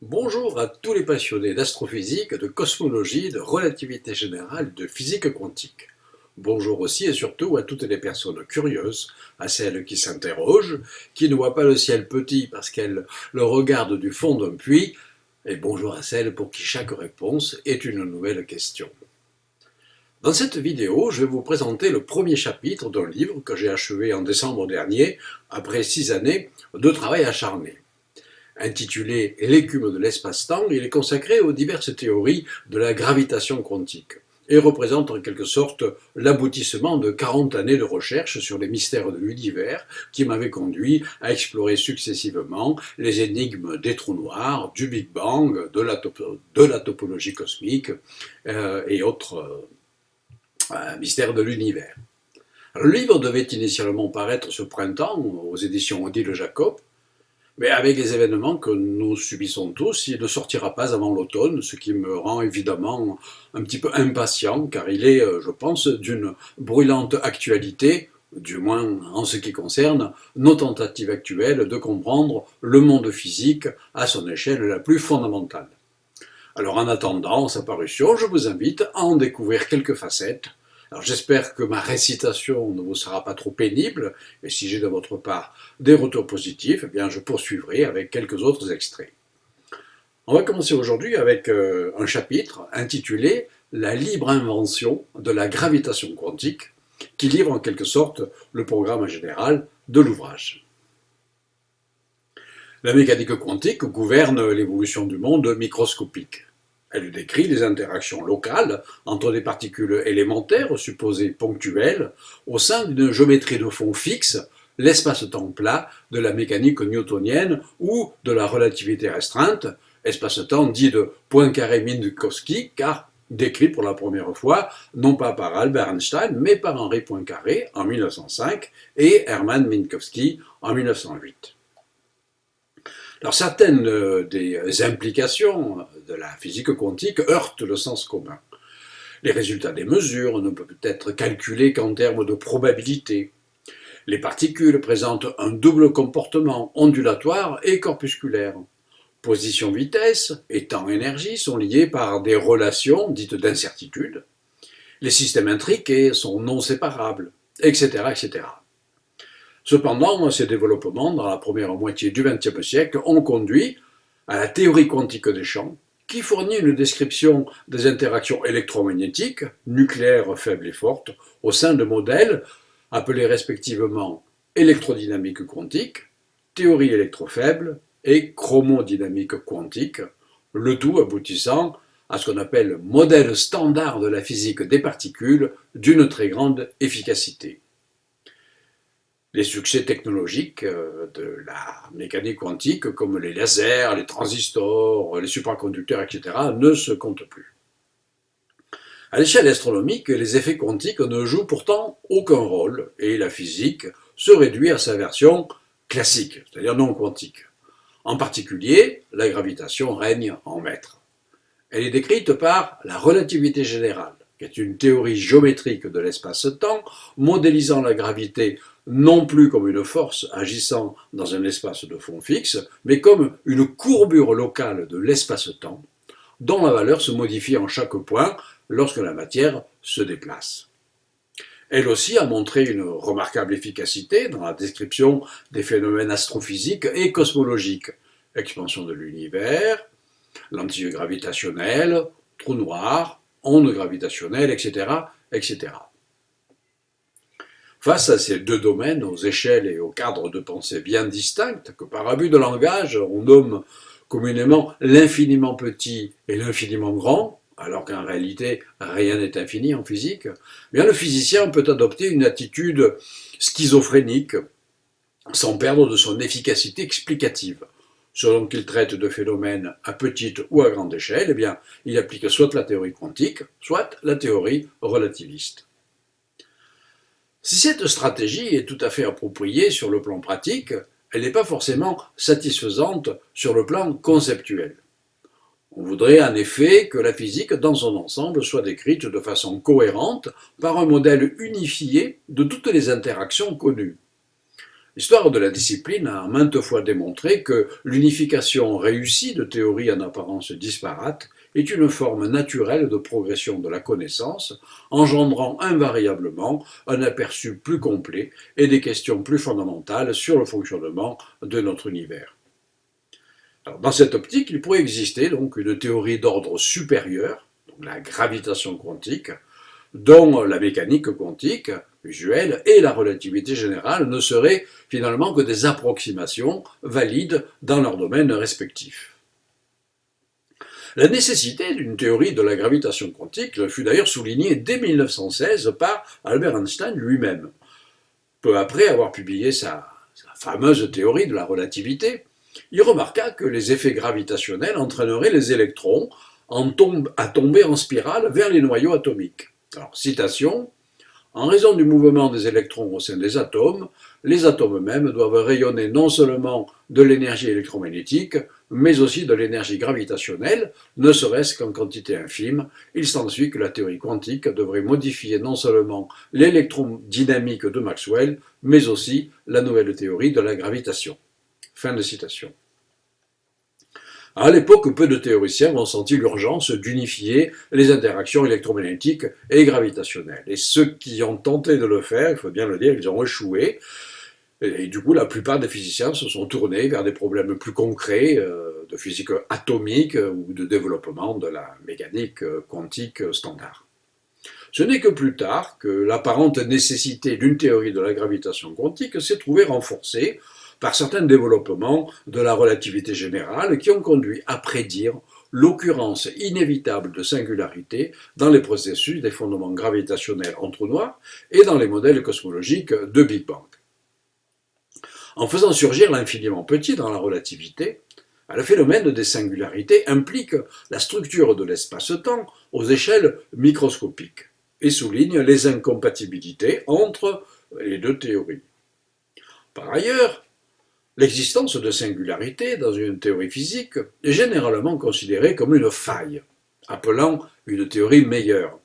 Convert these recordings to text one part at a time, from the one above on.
Bonjour à tous les passionnés d'astrophysique, de cosmologie, de relativité générale et de physique quantique. Bonjour aussi et surtout à toutes les personnes curieuses, à celles qui s'interrogent, qui ne voient pas le ciel petit parce qu'elles le regardent du fond d'un puits, et bonjour à celles pour qui chaque réponse est une nouvelle question. Dans cette vidéo, je vais vous présenter le premier chapitre d'un livre que j'ai achevé en décembre dernier, après 6 années de travail acharné. Intitulé L'écume de l'espace-temps, il est consacré aux diverses théories de la gravitation quantique et représente en quelque sorte l'aboutissement de 40 années de recherche sur les mystères de l'univers qui m'avaient conduit à explorer successivement les énigmes des trous noirs, du Big Bang, de la topologie cosmique et autres mystères de l'univers. Le livre devait initialement paraître ce printemps aux éditions Odile Jacob, mais avec les événements que nous subissons tous, il ne sortira pas avant l'automne, ce qui me rend évidemment un petit peu impatient, car il est, je pense, d'une brûlante actualité, du moins en ce qui concerne nos tentatives actuelles de comprendre le monde physique à son échelle la plus fondamentale. Alors en attendant sa parution, je vous invite à en découvrir quelques facettes. Alors j'espère que ma récitation ne vous sera pas trop pénible, et si j'ai de votre part des retours positifs, eh bien je poursuivrai avec quelques autres extraits. On va commencer aujourd'hui avec un chapitre intitulé La libre invention de la gravitation quantique, qui livre en quelque sorte le programme général de l'ouvrage. La mécanique quantique gouverne l'évolution du monde microscopique. Elle décrit les interactions locales entre des particules élémentaires supposées ponctuelles au sein d'une géométrie de fond fixe, l'espace-temps plat de la mécanique newtonienne ou de la relativité restreinte, espace-temps dit de Poincaré-Minkowski, car décrit pour la première fois non pas par Albert Einstein mais par Henri Poincaré en 1905 et Hermann Minkowski en 1908. Alors certaines des implications de la physique quantique heurtent le sens commun. Les résultats des mesures ne peuvent être calculés qu'en termes de probabilité. Les particules présentent un double comportement ondulatoire et corpusculaire. Position-vitesse et temps-énergie sont liés par des relations dites d'incertitude. Les systèmes intriqués sont non séparables, etc., etc. Cependant, ces développements, dans la première moitié du XXe siècle, ont conduit à la théorie quantique des champs, qui fournit une description des interactions électromagnétiques, nucléaires faibles et fortes, au sein de modèles appelés respectivement électrodynamique quantique, théorie électrofaible et chromodynamique quantique, le tout aboutissant à ce qu'on appelle modèle standard de la physique des particules d'une très grande efficacité. Les succès technologiques de la mécanique quantique, comme les lasers, les transistors, les supraconducteurs, etc., ne se comptent plus. À l'échelle astronomique, les effets quantiques ne jouent pourtant aucun rôle et la physique se réduit à sa version classique, c'est-à-dire non quantique. En particulier, la gravitation règne en maître. Elle est décrite par la relativité générale, qui est une théorie géométrique de l'espace-temps, modélisant la gravité non plus comme une force agissant dans un espace de fond fixe, mais comme une courbure locale de l'espace-temps, dont la valeur se modifie en chaque point lorsque la matière se déplace. Elle aussi a montré une remarquable efficacité dans la description des phénomènes astrophysiques et cosmologiques, expansion de l'univers, lentilles gravitationnelles, trous noirs, ondes gravitationnelles, etc., etc. Face à ces deux domaines, aux échelles et aux cadres de pensée bien distincts, que par abus de langage on nomme communément l'infiniment petit et l'infiniment grand, alors qu'en réalité rien n'est infini en physique, eh bien le physicien peut adopter une attitude schizophrénique sans perdre de son efficacité explicative. Selon qu'il traite de phénomènes à petite ou à grande échelle, eh bien, il applique soit la théorie quantique, soit la théorie relativiste. Si cette stratégie est tout à fait appropriée sur le plan pratique, elle n'est pas forcément satisfaisante sur le plan conceptuel. On voudrait en effet que la physique dans son ensemble soit décrite de façon cohérente par un modèle unifié de toutes les interactions connues. L'histoire de la discipline a maintes fois démontré que l'unification réussie de théories en apparence disparates est une forme naturelle de progression de la connaissance, engendrant invariablement un aperçu plus complet et des questions plus fondamentales sur le fonctionnement de notre univers. Alors, dans cette optique, il pourrait exister donc une théorie d'ordre supérieur, donc la gravitation quantique, dont la mécanique quantique usuelle et la relativité générale ne seraient finalement que des approximations valides dans leurs domaines respectifs. La nécessité d'une théorie de la gravitation quantique fut d'ailleurs soulignée dès 1916 par Albert Einstein lui-même, peu après avoir publié sa fameuse théorie de la relativité. Il remarqua que les effets gravitationnels entraîneraient les électrons à tomber en spirale vers les noyaux atomiques. Alors, citation, en raison du mouvement des électrons au sein des atomes, les atomes eux-mêmes doivent rayonner non seulement de l'énergie électromagnétique, mais aussi de l'énergie gravitationnelle, ne serait-ce qu'en quantité infime. Il s'ensuit que la théorie quantique devrait modifier non seulement l'électrodynamique de Maxwell, mais aussi la nouvelle théorie de la gravitation. Fin de citation. À l'époque, peu de théoriciens ont senti l'urgence d'unifier les interactions électromagnétiques et gravitationnelles. Et ceux qui ont tenté de le faire, il faut bien le dire, ils ont échoué. Et du coup, la plupart des physiciens se sont tournés vers des problèmes plus concrets de physique atomique ou de développement de la mécanique quantique standard. Ce n'est que plus tard que l'apparente nécessité d'une théorie de la gravitation quantique s'est trouvée renforcée par certains développements de la relativité générale qui ont conduit à prédire l'occurrence inévitable de singularités dans les processus d'effondrement gravitationnel en trous noirs et dans les modèles cosmologiques de Big Bang. En faisant surgir l'infiniment petit dans la relativité, le phénomène des singularités implique la structure de l'espace-temps aux échelles microscopiques et souligne les incompatibilités entre les deux théories. Par ailleurs, l'existence de singularités dans une théorie physique est généralement considérée comme une faille, appelant une théorie meilleure.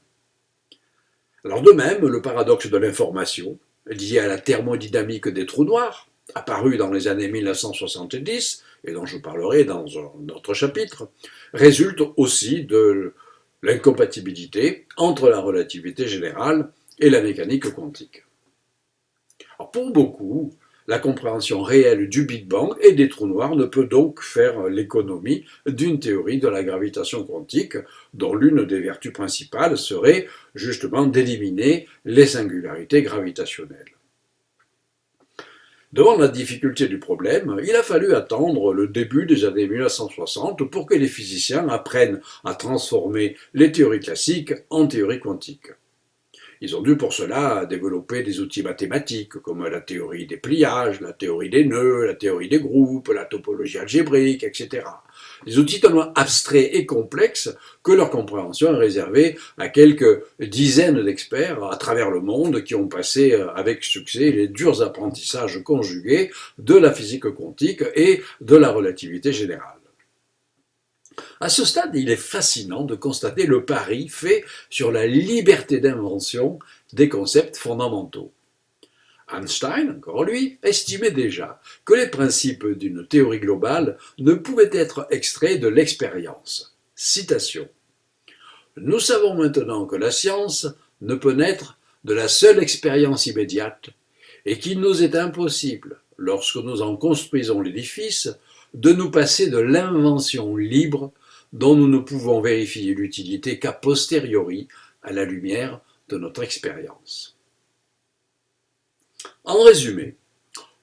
Alors de même, le paradoxe de l'information, lié à la thermodynamique des trous noirs, apparu dans les années 1970, et dont je parlerai dans un autre chapitre, résulte aussi de l'incompatibilité entre la relativité générale et la mécanique quantique. Alors pour beaucoup, la compréhension réelle du Big Bang et des trous noirs ne peut donc faire l'économie d'une théorie de la gravitation quantique, dont l'une des vertus principales serait justement d'éliminer les singularités gravitationnelles. Devant la difficulté du problème, il a fallu attendre le début des années 1960 pour que les physiciens apprennent à transformer les théories classiques en théories quantiques. Ils ont dû pour cela développer des outils mathématiques comme la théorie des pliages, la théorie des nœuds, la théorie des groupes, la topologie algébrique, etc. Des outils tellement abstraits et complexes que leur compréhension est réservée à quelques dizaines d'experts à travers le monde qui ont passé avec succès les durs apprentissages conjugués de la physique quantique et de la relativité générale. À ce stade, il est fascinant de constater le pari fait sur la liberté d'invention des concepts fondamentaux. Einstein, encore lui, estimait déjà que les principes d'une théorie globale ne pouvaient être extraits de l'expérience. Citation. Nous savons maintenant que la science ne peut naître de la seule expérience immédiate et qu'il nous est impossible, lorsque nous en construisons l'édifice, de nous passer de l'invention libre dont nous ne pouvons vérifier l'utilité qu'a posteriori à la lumière de notre expérience. En résumé,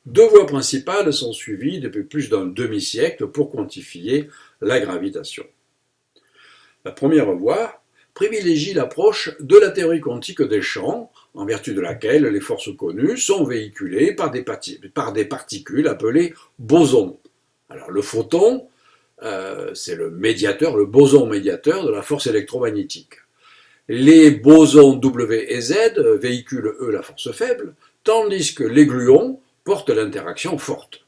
deux voies principales sont suivies depuis plus d'un demi-siècle pour quantifier la gravitation. La première voie privilégie l'approche de la théorie quantique des champs, en vertu de laquelle les forces connues sont véhiculées par des particules appelées bosons. Alors le photon, c'est le médiateur, le boson médiateur de la force électromagnétique. Les bosons W et Z véhiculent, eux, la force faible, tandis que les gluons portent l'interaction forte.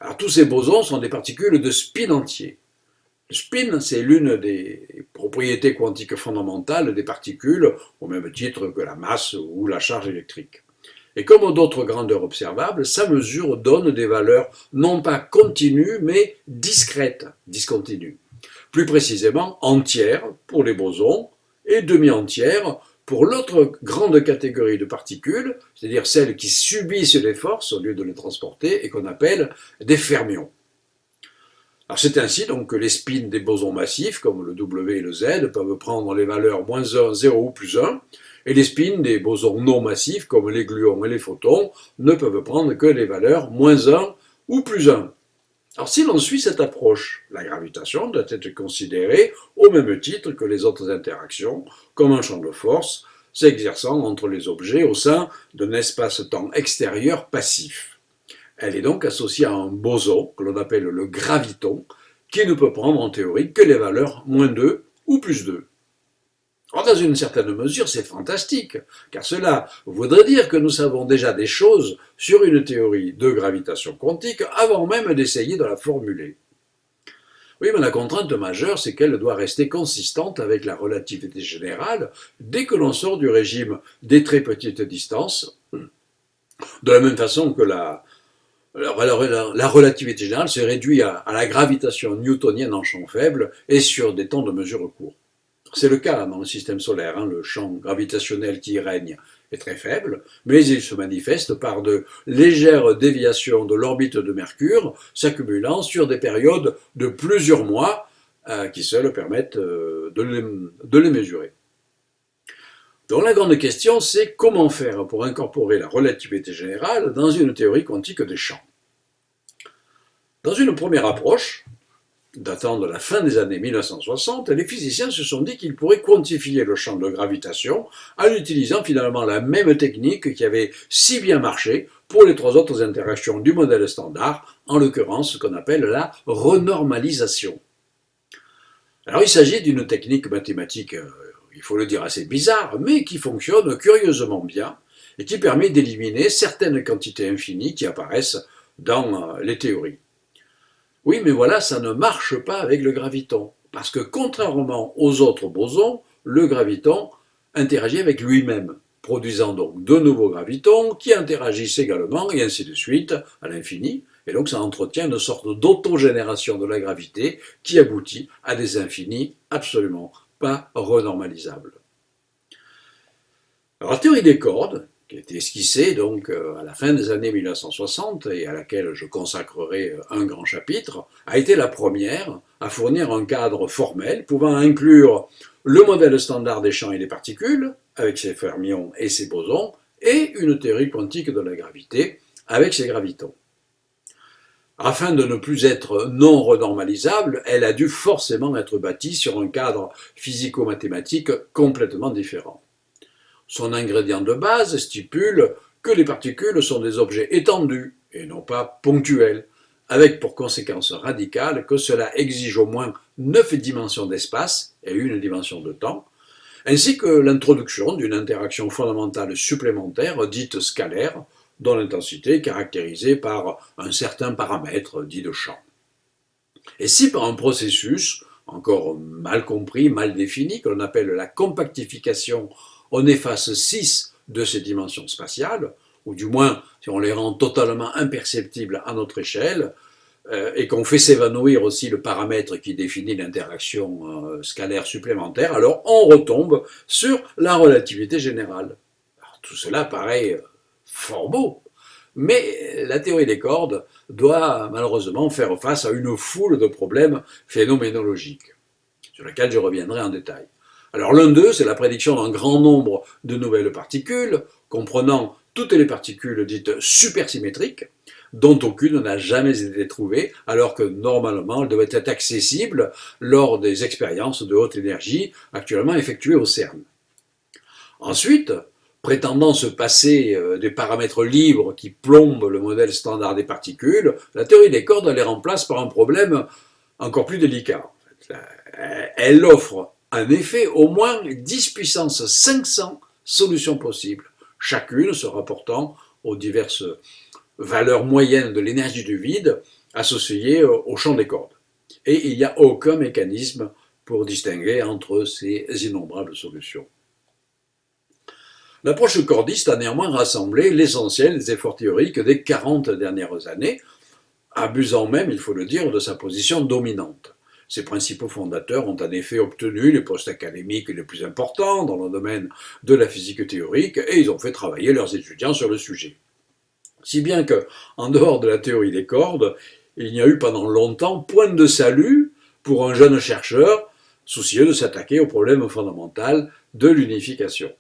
Alors tous ces bosons sont des particules de spin entier. Le spin, c'est l'une des propriétés quantiques fondamentales des particules, au même titre que la masse ou la charge électrique. Et comme d'autres grandeurs observables, sa mesure donne des valeurs non pas continues, mais discrètes, discontinues. Plus précisément, entières pour les bosons et demi-entières pour l'autre grande catégorie de particules, c'est-à-dire celles qui subissent les forces au lieu de les transporter et qu'on appelle des fermions. Alors c'est ainsi donc que les spins des bosons massifs, comme le W et le Z, peuvent prendre les valeurs -1, 0 ou +1, et les spins des bosons non massifs, comme les gluons et les photons, ne peuvent prendre que les valeurs -1 ou +1. Alors si l'on suit cette approche, la gravitation doit être considérée au même titre que les autres interactions, comme un champ de force s'exerçant entre les objets au sein d'un espace-temps extérieur passif. Elle est donc associée à un boson, que l'on appelle le graviton, qui ne peut prendre en théorie que les valeurs -2 ou +2. Alors, dans une certaine mesure, c'est fantastique, car cela voudrait dire que nous savons déjà des choses sur une théorie de gravitation quantique avant même d'essayer de la formuler. Oui, mais la contrainte majeure, c'est qu'elle doit rester consistante avec la relativité générale dès que l'on sort du régime des très petites distances, de la même façon que la relativité générale se réduit à la gravitation newtonienne en champ faible et sur des temps de mesure courts. C'est le cas dans le système solaire, le champ gravitationnel qui y règne est très faible, mais il se manifeste par de légères déviations de l'orbite de Mercure, s'accumulant sur des périodes de plusieurs mois qui seules permettent de les mesurer. Donc la grande question, c'est comment faire pour incorporer la relativité générale dans une théorie quantique des champs. Dans une première approche, datant de la fin des années 1960, les physiciens se sont dit qu'ils pourraient quantifier le champ de gravitation en utilisant finalement la même technique qui avait si bien marché pour les trois autres interactions du modèle standard, en l'occurrence ce qu'on appelle la renormalisation. Alors il s'agit d'une technique mathématique, il faut le dire, assez bizarre, mais qui fonctionne curieusement bien et qui permet d'éliminer certaines quantités infinies qui apparaissent dans les théories. Oui, mais voilà, ça ne marche pas avec le graviton, parce que contrairement aux autres bosons, le graviton interagit avec lui-même, produisant donc de nouveaux gravitons qui interagissent également, et ainsi de suite, à l'infini, et donc ça entretient une sorte d'autogénération de la gravité qui aboutit à des infinis absolument pas renormalisables. Alors la théorie des cordes, qui a été esquissée donc à la fin des années 1960 et à laquelle je consacrerai un grand chapitre, a été la première à fournir un cadre formel pouvant inclure le modèle standard des champs et des particules, avec ses fermions et ses bosons, et une théorie quantique de la gravité, avec ses gravitons. Afin de ne plus être non renormalisable, elle a dû forcément être bâtie sur un cadre physico-mathématique complètement différent. Son ingrédient de base stipule que les particules sont des objets étendus et non pas ponctuels, avec pour conséquence radicale que cela exige au moins 9 dimensions d'espace et 1 dimension de temps, ainsi que l'introduction d'une interaction fondamentale supplémentaire dite scalaire, dont l'intensité est caractérisée par un certain paramètre dit de champ. Et si par un processus, encore mal compris, mal défini, que l'on appelle la compactification, on efface 6 de ces dimensions spatiales, ou du moins si on les rend totalement imperceptibles à notre échelle, et qu'on fait s'évanouir aussi le paramètre qui définit l'interaction scalaire supplémentaire, alors on retombe sur la relativité générale. Alors, tout cela paraît fort beau, mais la théorie des cordes doit malheureusement faire face à une foule de problèmes phénoménologiques, sur lesquels je reviendrai en détail. Alors l'un d'eux, c'est la prédiction d'un grand nombre de nouvelles particules, comprenant toutes les particules dites supersymétriques, dont aucune n'a jamais été trouvée, alors que normalement elles devraient être accessibles lors des expériences de haute énergie actuellement effectuées au CERN. Ensuite, prétendant se passer des paramètres libres qui plombent le modèle standard des particules, la théorie des cordes les remplace par un problème encore plus délicat. Elle offre en effet au moins 10 puissance 500 solutions possibles, chacune se rapportant aux diverses valeurs moyennes de l'énergie du vide associées au champ des cordes. Et il n'y a aucun mécanisme pour distinguer entre ces innombrables solutions. L'approche cordiste a néanmoins rassemblé l'essentiel des efforts théoriques des 40 dernières années, abusant même, il faut le dire, de sa position dominante. Ses principaux fondateurs ont en effet obtenu les postes académiques les plus importants dans le domaine de la physique théorique et ils ont fait travailler leurs étudiants sur le sujet. Si bien que, en dehors de la théorie des cordes, il n'y a eu pendant longtemps point de salut pour un jeune chercheur soucieux de s'attaquer au problème fondamental de l'unification.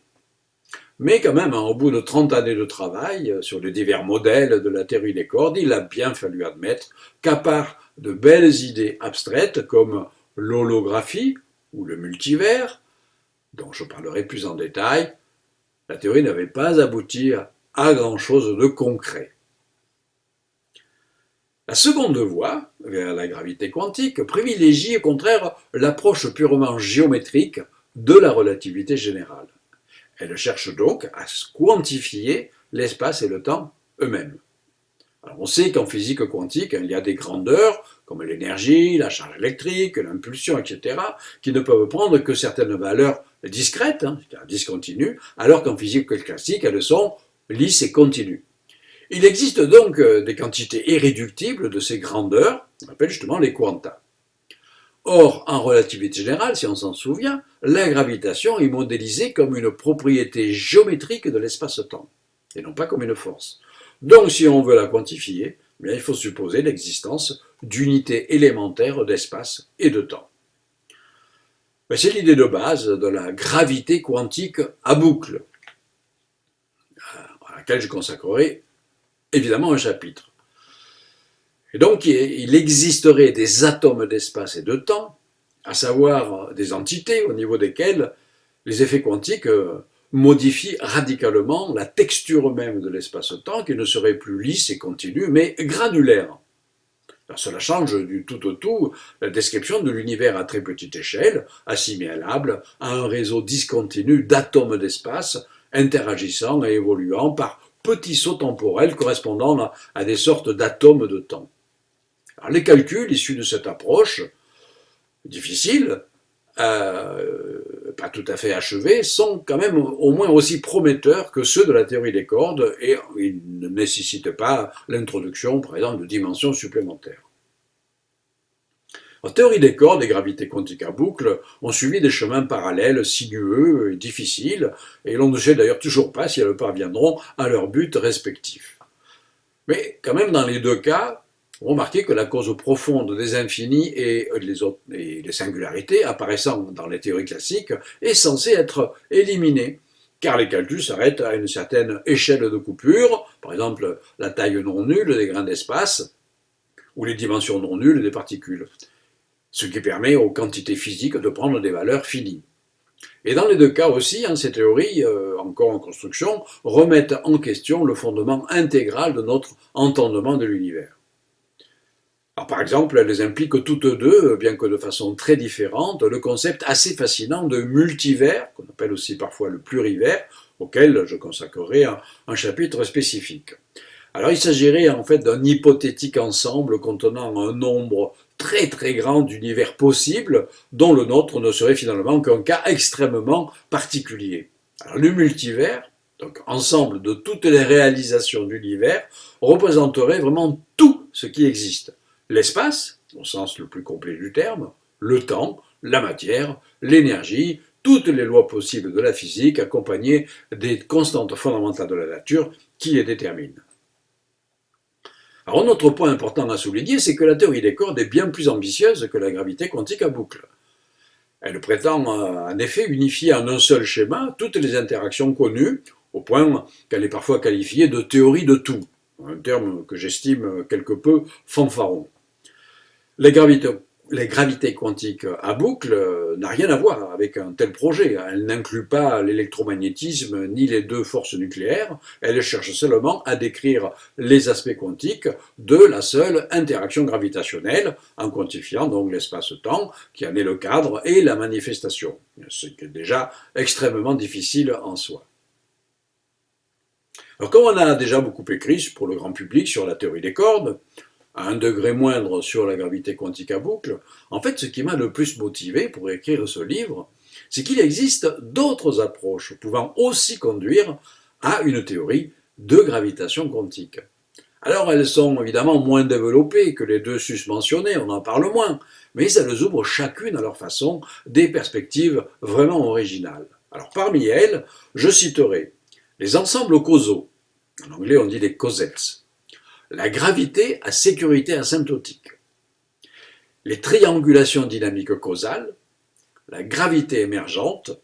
Mais quand même, au bout de 30 années de travail sur les divers modèles de la théorie des cordes, il a bien fallu admettre qu'à part de belles idées abstraites comme l'holographie ou le multivers, dont je parlerai plus en détail, la théorie n'avait pas abouti à grand-chose de concret. La seconde voie, vers la gravité quantique, privilégie au contraire l'approche purement géométrique de la relativité générale. Elle cherche donc à quantifier l'espace et le temps eux-mêmes. Alors on sait qu'en physique quantique, il y a des grandeurs, comme l'énergie, la charge électrique, l'impulsion, etc., qui ne peuvent prendre que certaines valeurs discrètes, discontinues, alors qu'en physique classique, elles sont lisses et continues. Il existe donc des quantités irréductibles de ces grandeurs, on appelle justement les quanta. Or, en relativité générale, si on s'en souvient, la gravitation est modélisée comme une propriété géométrique de l'espace-temps, et non pas comme une force. Donc, si on veut la quantifier, il faut supposer l'existence d'unités élémentaires d'espace et de temps. C'est l'idée de base de la gravité quantique à boucle, à laquelle je consacrerai évidemment un chapitre. Et donc, il existerait des atomes d'espace et de temps, à savoir des entités au niveau desquelles les effets quantiques modifient radicalement la texture même de l'espace-temps, qui ne serait plus lisse et continue, mais granulaire. Alors, cela change du tout au tout la description de l'univers à très petite échelle, assimilable à un réseau discontinu d'atomes d'espace interagissant et évoluant par petits sauts temporels correspondant à des sortes d'atomes de temps. Alors, les calculs issus de cette approche, difficile, pas tout à fait achevés, sont quand même au moins aussi prometteurs que ceux de la théorie des cordes et ils ne nécessitent pas l'introduction, par exemple, de dimensions supplémentaires. En théorie des cordes et gravité quantique à boucle ont suivi des chemins parallèles, sinueux et difficiles, et l'on ne sait d'ailleurs toujours pas si elles parviendront à leur but respectif. Mais quand même, dans les deux cas, remarquez que la cause profonde des infinis et les singularités apparaissant dans les théories classiques est censée être éliminée, car les calculs s'arrêtent à une certaine échelle de coupure, par exemple la taille non nulle des grains d'espace ou les dimensions non nulles des particules, ce qui permet aux quantités physiques de prendre des valeurs finies. Et dans les deux cas aussi, ces théories, encore en construction, remettent en question le fondement intégral de notre entendement de l'univers. Alors, par exemple, elles impliquent toutes deux, bien que de façon très différente, le concept assez fascinant de multivers, qu'on appelle aussi parfois le plurivers, auquel je consacrerai un chapitre spécifique. Alors il s'agirait en fait d'un hypothétique ensemble contenant un nombre très très grand d'univers possibles, dont le nôtre ne serait finalement qu'un cas extrêmement particulier. Alors le multivers, donc ensemble de toutes les réalisations de l'univers, représenterait vraiment tout ce qui existe. L'espace, au sens le plus complet du terme, le temps, la matière, l'énergie, toutes les lois possibles de la physique, accompagnées des constantes fondamentales de la nature qui les déterminent. Alors, un autre point important à souligner, c'est que la théorie des cordes est bien plus ambitieuse que la gravité quantique à boucle. Elle prétend en effet unifier en un seul schéma toutes les interactions connues, au point qu'elle est parfois qualifiée de théorie de tout, un terme que j'estime quelque peu fanfaron. Les gravités quantiques à boucle n'a rien à voir avec un tel projet. Elle n'inclut pas l'électromagnétisme ni les deux forces nucléaires. Elle cherche seulement à décrire les aspects quantiques de la seule interaction gravitationnelle, en quantifiant donc l'espace-temps, qui en est le cadre, et la manifestation, ce qui est déjà extrêmement difficile en soi. Alors, comme on a déjà beaucoup écrit pour le grand public sur la théorie des cordes, à un degré moindre sur la gravité quantique à boucle, en fait, ce qui m'a le plus motivé pour écrire ce livre, c'est qu'il existe d'autres approches pouvant aussi conduire à une théorie de gravitation quantique. Alors elles sont évidemment moins développées que les deux susmentionnées, on en parle moins, mais elles ouvrent chacune à leur façon des perspectives vraiment originales. Alors parmi elles, je citerai les ensembles causaux, en anglais on dit les causettes, la gravité à sécurité asymptotique, les triangulations dynamiques causales, la gravité émergente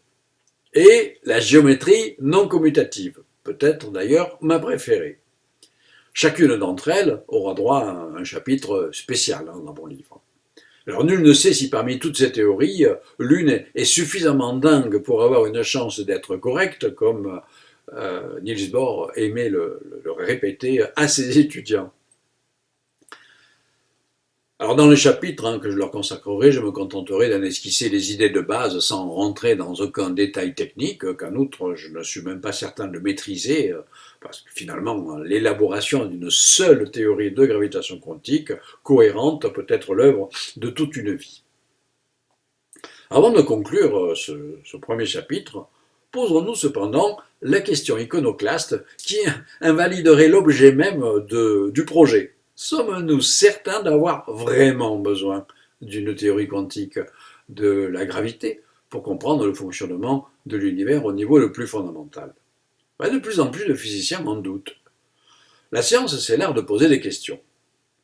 et la géométrie non commutative, peut-être d'ailleurs ma préférée. Chacune d'entre elles aura droit à un chapitre spécial dans mon livre. Alors nul ne sait si parmi toutes ces théories, l'une est suffisamment dingue pour avoir une chance d'être correcte, comme Niels Bohr aimait le répéter à ses étudiants. Alors dans le chapitre que je leur consacrerai, je me contenterai d'en esquisser les idées de base sans rentrer dans aucun détail technique, qu'en outre je ne suis même pas certain de maîtriser, parce que finalement l'élaboration d'une seule théorie de gravitation quantique cohérente peut être l'œuvre de toute une vie. Avant de conclure ce premier chapitre, posons-nous cependant la question iconoclaste qui invaliderait l'objet même du projet. Sommes-nous certains d'avoir vraiment besoin d'une théorie quantique de la gravité pour comprendre le fonctionnement de l'univers au niveau le plus fondamental? De plus en plus de physiciens en doutent. La science, c'est l'art de poser des questions.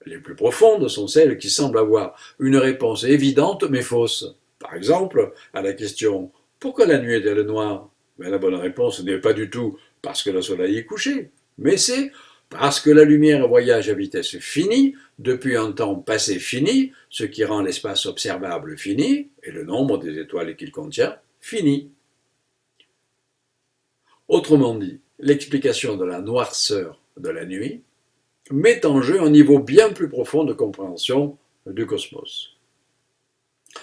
Les plus profondes sont celles qui semblent avoir une réponse évidente mais fausse. Par exemple, à la question « Pourquoi la nuit est-elle noire ?» La bonne réponse n'est pas du tout « parce que le soleil est couché », mais c'est parce que la lumière voyage à vitesse finie, depuis un temps passé fini, ce qui rend l'espace observable fini, et le nombre des étoiles qu'il contient fini. Autrement dit, l'explication de la noirceur de la nuit met en jeu un niveau bien plus profond de compréhension du cosmos.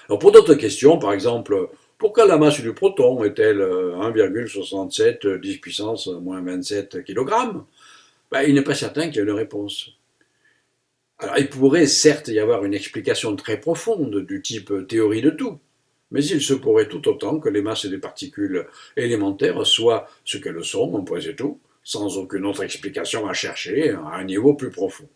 Alors pour d'autres questions, par exemple, pourquoi la masse du proton est-elle 1,67 10 puissance moins 27 kg? Il n'est pas certain qu'il y ait une réponse. Alors, il pourrait certes y avoir une explication très profonde du type théorie de tout, mais il se pourrait tout autant que les masses des particules élémentaires soient ce qu'elles sont, un point c'est tout, sans aucune autre explication à chercher à un niveau plus profond.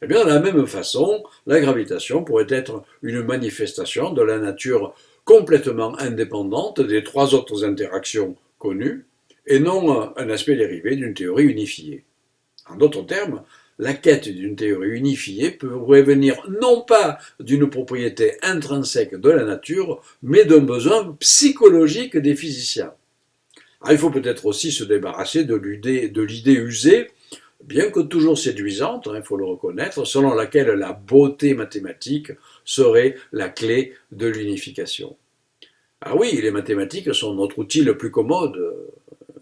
Eh bien, de la même façon, la gravitation pourrait être une manifestation de la nature complètement indépendante des trois autres interactions connues, et non un aspect dérivé d'une théorie unifiée. En d'autres termes, la quête d'une théorie unifiée pourrait venir non pas d'une propriété intrinsèque de la nature, mais d'un besoin psychologique des physiciens. Alors, il faut peut-être aussi se débarrasser de l'idée usée, bien que toujours séduisante, il faut le reconnaître, selon laquelle la beauté mathématique serait la clé de l'unification. Ah oui, les mathématiques sont notre outil le plus commode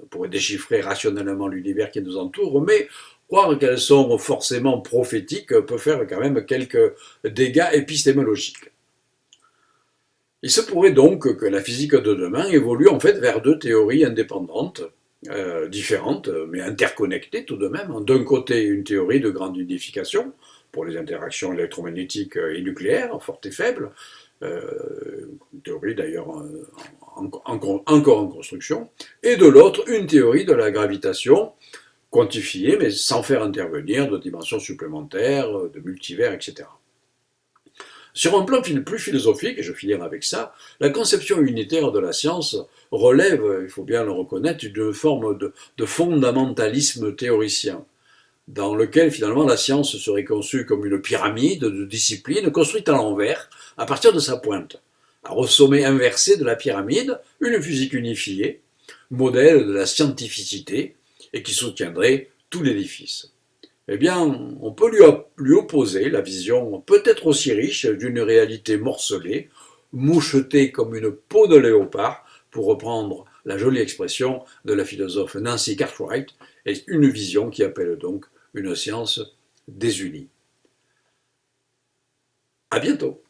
pour déchiffrer rationnellement l'univers qui nous entoure, mais croire qu'elles sont forcément prophétiques peut faire quand même quelques dégâts épistémologiques. Il se pourrait donc que la physique de demain évolue en fait vers deux théories indépendantes, différentes, mais interconnectées tout de même. D'un côté, une théorie de grande unification pour les interactions électromagnétiques et nucléaires, fortes et faibles, une théorie d'ailleurs encore en construction, et de l'autre, une théorie de la gravitation quantifiée, mais sans faire intervenir de dimensions supplémentaires, de multivers, etc. Sur un plan plus philosophique, et je finirai avec ça, la conception unitaire de la science relève, il faut bien le reconnaître, d'une forme de fondamentalisme théoricien, dans lequel finalement la science serait conçue comme une pyramide de disciplines construite à l'envers, à partir de sa pointe. Alors, au sommet inversé de la pyramide, une physique unifiée, modèle de la scientificité, et qui soutiendrait tout l'édifice. Eh bien, on peut lui opposer la vision peut-être aussi riche d'une réalité morcelée, mouchetée comme une peau de léopard, pour reprendre la jolie expression de la philosophe Nancy Cartwright, et une vision qui appelle donc une science désunie. À bientôt.